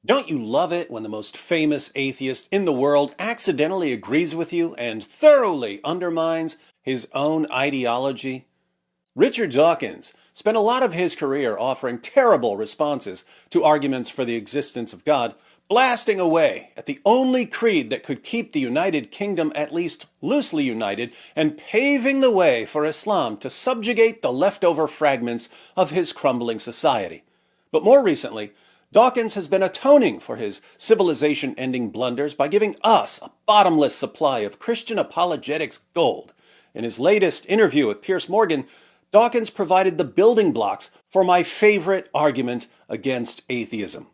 Don't you love it when the most famous atheist in the world accidentally agrees with you and thoroughly undermines his own ideology? Richard Dawkins spent a lot of his career offering terrible responses to arguments for the existence of God, blasting away at the only creed that could keep the United Kingdom at least loosely united and paving the way for Islam to subjugate the leftover fragments of his crumbling society. But more recently, Dawkins has been atoning for his civilization-ending blunders by giving us a bottomless supply of Christian apologetics gold. In his latest interview with Piers Morgan, Dawkins provided the building blocks for my favorite argument against atheism.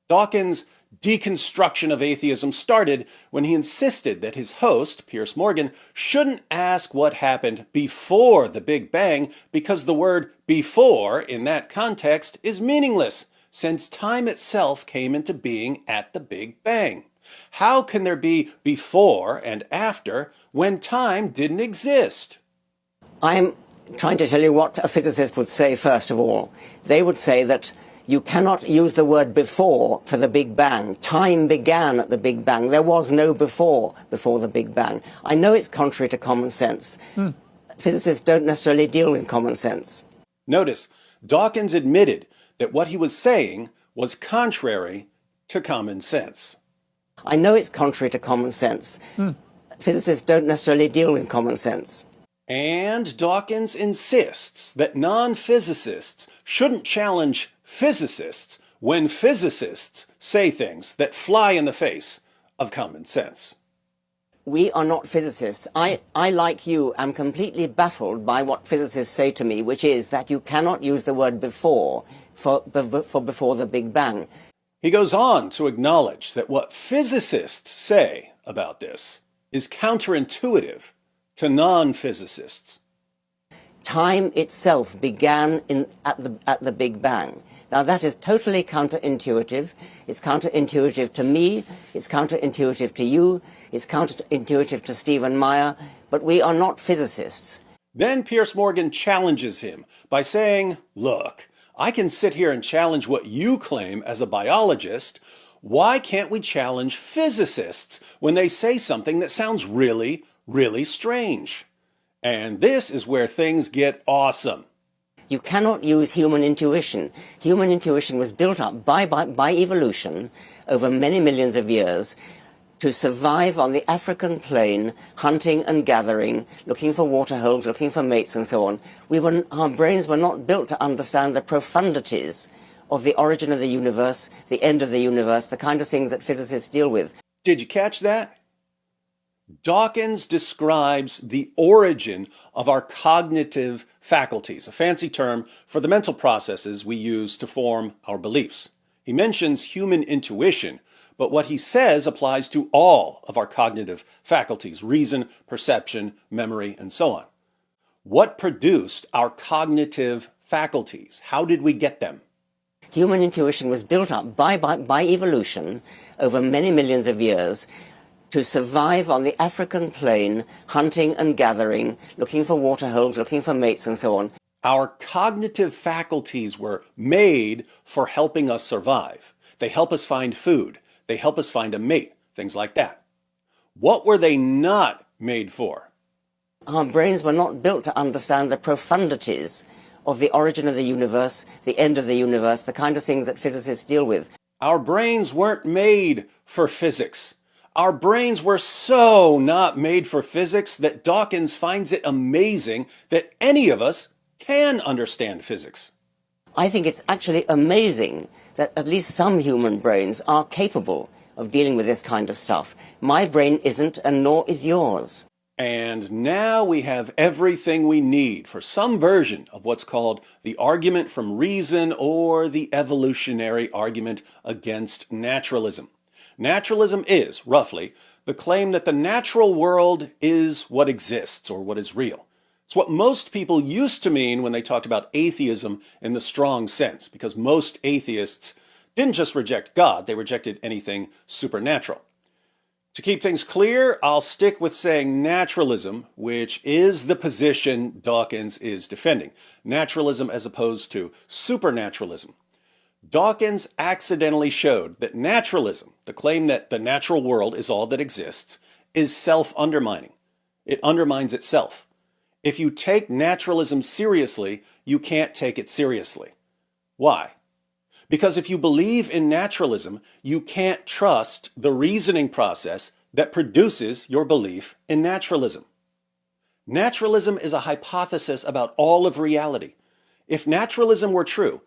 Dawkins' deconstruction of atheism started when he insisted that his host, Piers Morgan, shouldn't ask what happened before the Big Bang because the word before in that context is meaningless, since time itself came into being at the Big Bang. How can there be before and after when time didn't exist? I'm trying to tell you what a physicist would say first of all. They would say that you cannot use the word before for the Big Bang. Time began at the Big Bang. There was no before the Big Bang. I know it's contrary to common sense. Physicists don't necessarily deal in common sense. Notice, Dawkins admitted that what he was saying was contrary to common sense. I know it's contrary to common sense. Physicists don't necessarily deal in common sense. And Dawkins insists that non-physicists shouldn't challenge physicists when physicists say things that fly in the face of common sense. We are not physicists. I, like you, am completely baffled by what physicists say to me, which is that you cannot use the word before for before the Big Bang. He goes on to acknowledge that what physicists say about this is counterintuitive to non-physicists. Time itself began at the Big Bang. Now that is totally counterintuitive. It's counterintuitive to me, it's counterintuitive to you, it's counterintuitive to Stephen Meyer, but we are not physicists. Then Piers Morgan challenges him by saying, look, I can sit here and challenge what you claim as a biologist. Why can't we challenge physicists when they say something that sounds really, really strange? And this is where things get awesome. You cannot use human intuition. Human intuition was built up by evolution over many millions of years to survive on the African plain, hunting and gathering, looking for waterholes, looking for mates and so on. Our brains were not built to understand the profundities of the origin of the universe, the end of the universe, the kind of things that physicists deal with. Did you catch that? Dawkins describes the origin of our cognitive faculties, a fancy term for the mental processes we use to form our beliefs. He mentions human intuition, but what he says applies to all of our cognitive faculties: reason, perception, memory, and so on. What produced our cognitive faculties? How did we get them? Human intuition was built up by evolution over many millions of years to survive on the African plain, hunting and gathering, looking for waterholes, looking for mates and so on. Our cognitive faculties were made for helping us survive. They help us find food. They help us find a mate, things like that. What were they not made for? Our brains were not built to understand the profundities of the origin of the universe, the end of the universe, the kind of things that physicists deal with. Our brains weren't made for physics. Our brains were so not made for physics that Dawkins finds it amazing that any of us can understand physics. I think it's actually amazing that at least some human brains are capable of dealing with this kind of stuff. My brain isn't, and nor is yours. And now we have everything we need for some version of what's called the argument from reason, or the evolutionary argument against naturalism. Naturalism is, roughly, the claim that the natural world is what exists, or what is real. It's what most people used to mean when they talked about atheism in the strong sense, because most atheists didn't just reject God, they rejected anything supernatural. To keep things clear, I'll stick with saying naturalism, which is the position Dawkins is defending. Naturalism as opposed to supernaturalism. Dawkins accidentally showed that naturalism, the claim that the natural world is all that exists, is self-undermining. It undermines itself. If you take naturalism seriously, you can't take it seriously. Why? Because if you believe in naturalism, you can't trust the reasoning process that produces your belief in naturalism. Naturalism is a hypothesis about all of reality. If naturalism were true,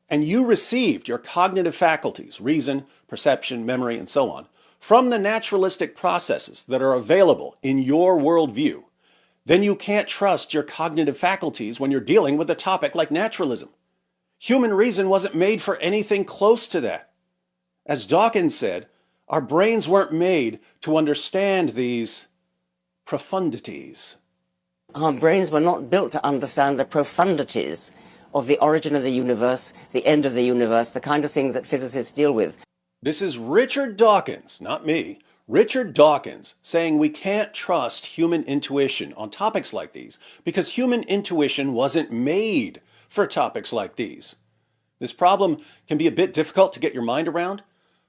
and you received your cognitive faculties, reason, perception, memory, and so on, from the naturalistic processes that are available in your worldview, then you can't trust your cognitive faculties when you're dealing with a topic like naturalism. Human reason wasn't made for anything close to that. As Dawkins said, our brains weren't made to understand these profundities. Our brains were not built to understand the profundities of the origin of the universe, the end of the universe, the kind of things that physicists deal with. This is Richard Dawkins, not me. Richard Dawkins saying we can't trust human intuition on topics like these because human intuition wasn't made for topics like these. This problem can be a bit difficult to get your mind around,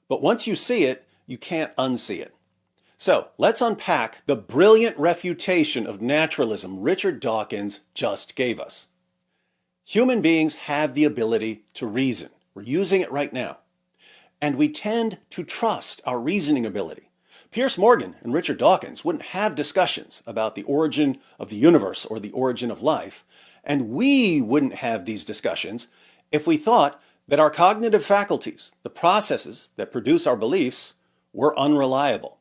but once you see it, you can't unsee it. So let's unpack the brilliant refutation of naturalism Richard Dawkins just gave us. Human beings have the ability to reason. We're using it right now. And we tend to trust our reasoning ability. Piers Morgan and Richard Dawkins wouldn't have discussions about the origin of the universe or the origin of life, and we wouldn't have these discussions if we thought that our cognitive faculties, the processes that produce our beliefs, were unreliable.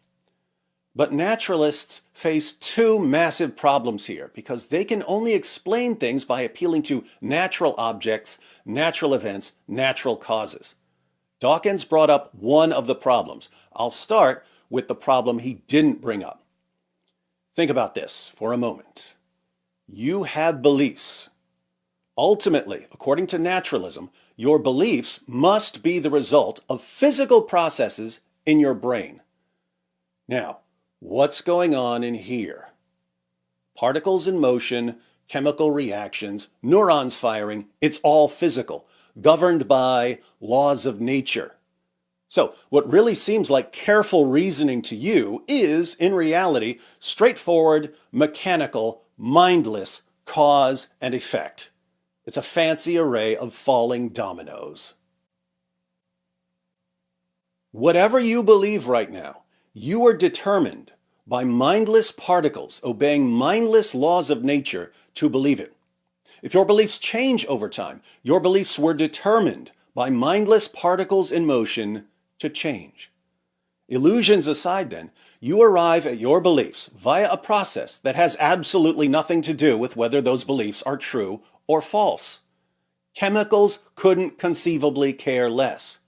But naturalists face two massive problems here because they can only explain things by appealing to natural objects, natural events, natural causes. Dawkins brought up one of the problems. I'll start with the problem he didn't bring up. Think about this for a moment. You have beliefs. Ultimately, according to naturalism, your beliefs must be the result of physical processes in your brain. Now, what's going on in here? Particles in motion, chemical reactions, neurons firing, it's all physical, governed by laws of nature. So, what really seems like careful reasoning to you is, in reality, straightforward, mechanical, mindless cause and effect. It's a fancy array of falling dominoes. Whatever you believe right now, you are determined by mindless particles obeying mindless laws of nature to believe it. If your beliefs change over time, your beliefs were determined by mindless particles in motion to change. Illusions aside then, you arrive at your beliefs via a process that has absolutely nothing to do with whether those beliefs are true or false. Chemicals couldn't conceivably care less.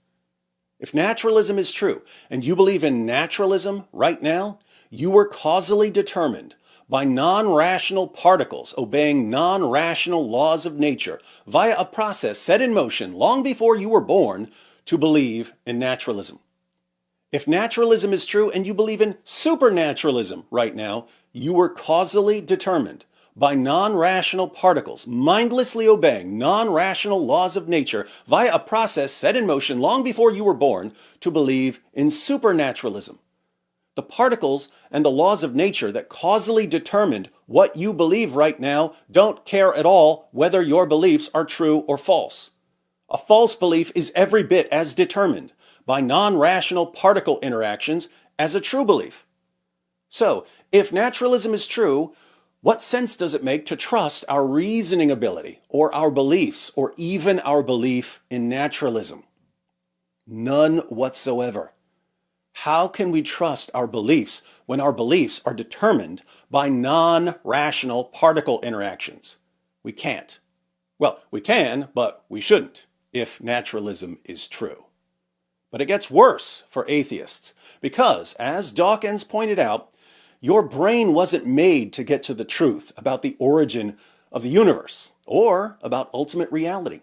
If naturalism is true, and you believe in naturalism right now, you were causally determined by non-rational particles obeying non-rational laws of nature via a process set in motion long before you were born to believe in naturalism. If naturalism is true and you believe in supernaturalism right now, you were causally determined by non-rational particles mindlessly obeying non-rational laws of nature via a process set in motion long before you were born to believe in supernaturalism. The particles and the laws of nature that causally determined what you believe right now don't care at all whether your beliefs are true or false. A false belief is every bit as determined by non-rational particle interactions as a true belief. So, if naturalism is true, what sense does it make to trust our reasoning ability or our beliefs or even our belief in naturalism? None whatsoever. How can we trust our beliefs when our beliefs are determined by non-rational particle interactions? We can't. Well, we can, but we shouldn't, if naturalism is true. But it gets worse for atheists, because, as Dawkins pointed out, your brain wasn't made to get to the truth about the origin of the universe or about ultimate reality.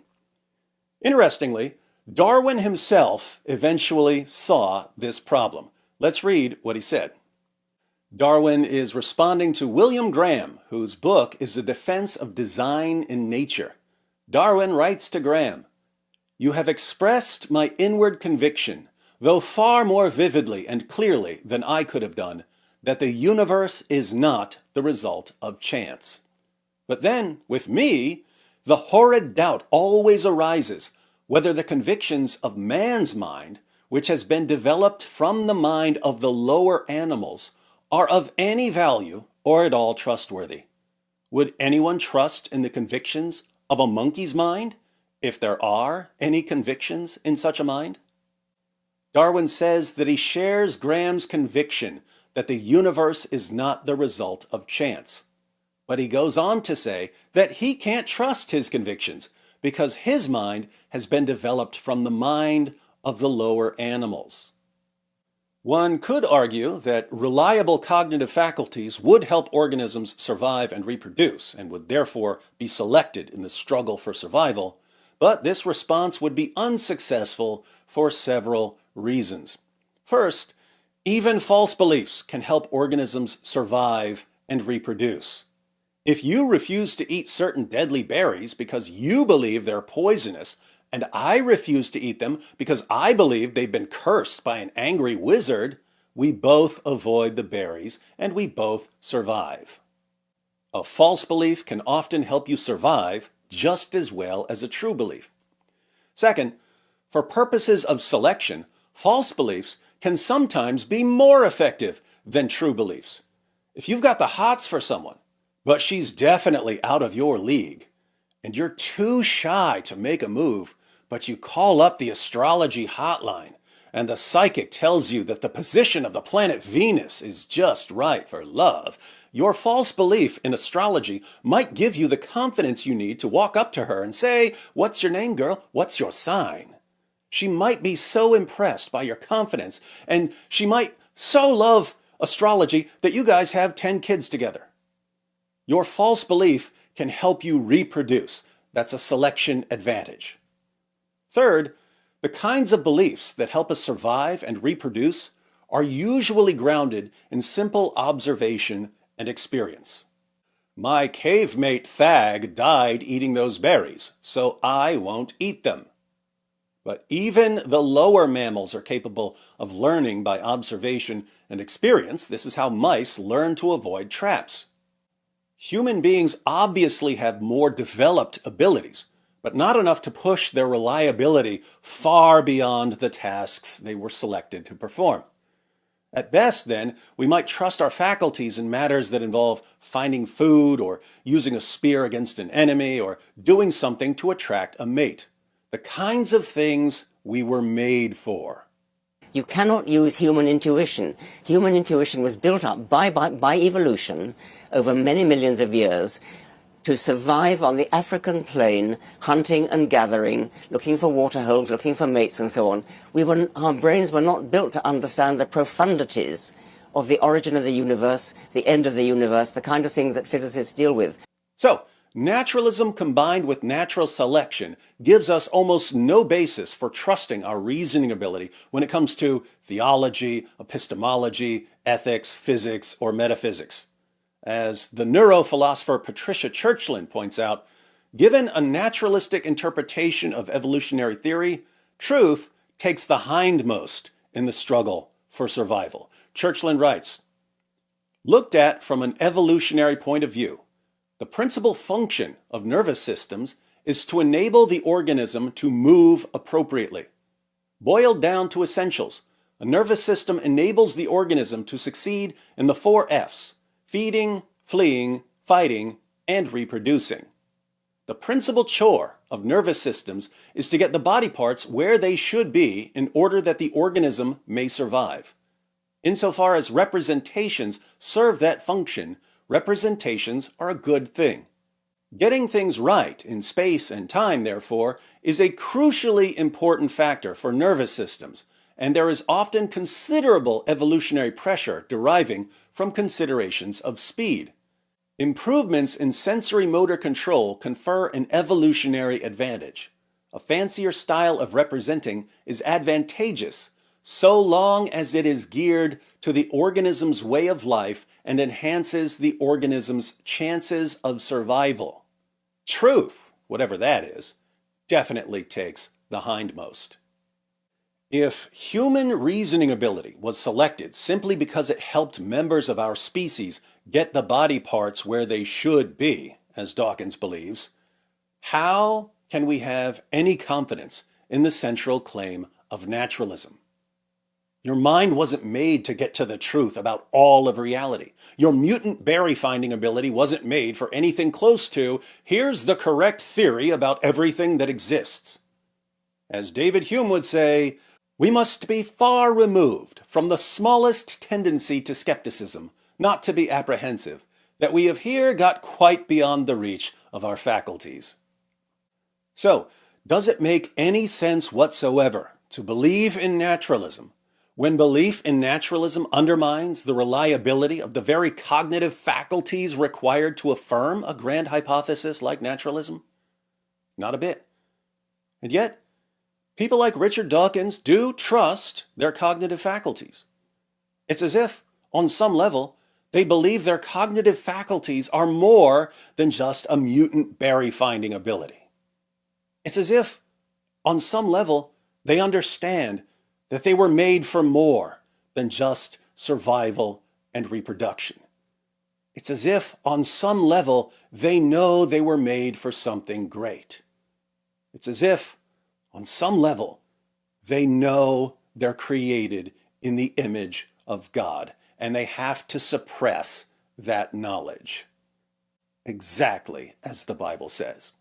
Interestingly, Darwin himself eventually saw this problem. Let's read what he said. Darwin is responding to William Graham, whose book is a defense of design in nature. Darwin writes to Graham, You have expressed my inward conviction, though far more vividly and clearly than I could have done, that the universe is not the result of chance. But then, with me, the horrid doubt always arises whether the convictions of man's mind, which has been developed from the mind of the lower animals, are of any value or at all trustworthy. Would anyone trust in the convictions of a monkey's mind, if there are any convictions in such a mind? Darwin says that he shares Graham's conviction that the universe is not the result of chance. But he goes on to say that he can't trust his convictions because his mind has been developed from the mind of the lower animals. One could argue that reliable cognitive faculties would help organisms survive and reproduce and would therefore be selected in the struggle for survival, but this response would be unsuccessful for several reasons. First, even false beliefs can help organisms survive and reproduce. If you refuse to eat certain deadly berries because you believe they're poisonous, and I refuse to eat them because I believe they've been cursed by an angry wizard, we both avoid the berries and we both survive. A false belief can often help you survive just as well as a true belief. Second, for purposes of selection, false beliefs can sometimes be more effective than true beliefs. If you've got the hots for someone, but she's definitely out of your league, and you're too shy to make a move, but you call up the astrology hotline, and the psychic tells you that the position of the planet Venus is just right for love, your false belief in astrology might give you the confidence you need to walk up to her and say, "What's your name, girl? What's your sign?" She might be so impressed by your confidence, and she might so love astrology that you guys have 10 kids together. Your false belief can help you reproduce. That's a selection advantage. Third, the kinds of beliefs that help us survive and reproduce are usually grounded in simple observation and experience. My cave mate Thag died eating those berries, so I won't eat them. But even the lower mammals are capable of learning by observation and experience. This is how mice learn to avoid traps. Human beings obviously have more developed abilities, but not enough to push their reliability far beyond the tasks they were selected to perform. At best, then, we might trust our faculties in matters that involve finding food or using a spear against an enemy or doing something to attract a mate. The kinds of things we were made for. You cannot use human intuition. Human intuition was built up by evolution over many millions of years to survive on the African plain, hunting and gathering, looking for water holes, looking for mates and so on. Our brains were not built to understand the profundities of the origin of the universe, the end of the universe, the kind of things that physicists deal with. So, naturalism combined with natural selection gives us almost no basis for trusting our reasoning ability when it comes to theology, epistemology, ethics, physics, or metaphysics. As the neurophilosopher Patricia Churchland points out, given a naturalistic interpretation of evolutionary theory, truth takes the hindmost in the struggle for survival. Churchland writes, "Looked at from an evolutionary point of view, the principal function of nervous systems is to enable the organism to move appropriately. Boiled down to essentials, a nervous system enables the organism to succeed in the 4 F's: feeding, fleeing, fighting, and reproducing. The principal chore of nervous systems is to get the body parts where they should be in order that the organism may survive. Insofar as representations serve that function, representations are a good thing. Getting things right in space and time, therefore, is a crucially important factor for nervous systems, and there is often considerable evolutionary pressure deriving from considerations of speed. Improvements in sensory motor control confer an evolutionary advantage. A fancier style of representing is advantageous so long as it is geared to the organism's way of life and enhances the organism's chances of survival. Truth, whatever that is, definitely takes the the hindmost. If human reasoning ability was selected simply because it helped members of our species get the body parts where they should be, as Dawkins believes, how can we have any confidence in the central claim of naturalism? Your mind wasn't made to get to the truth about all of reality. Your mutant berry finding ability wasn't made for anything close to, here's the correct theory about everything that exists. As David Hume would say, we must be far removed from the smallest tendency to skepticism, not to be apprehensive, that we have here got quite beyond the reach of our faculties. So, does it make any sense whatsoever to believe in naturalism when belief in naturalism undermines the reliability of the very cognitive faculties required to affirm a grand hypothesis like naturalism? Not a bit. And yet, people like Richard Dawkins do trust their cognitive faculties. It's as if, on some level, they believe their cognitive faculties are more than just a mutant berry-finding ability. It's as if, on some level, they understand that they were made for more than just survival and reproduction. It's as if, on some level, they know they were made for something great. It's as if, on some level, they know they're created in the image of God, and they have to suppress that knowledge. Exactly as the Bible says.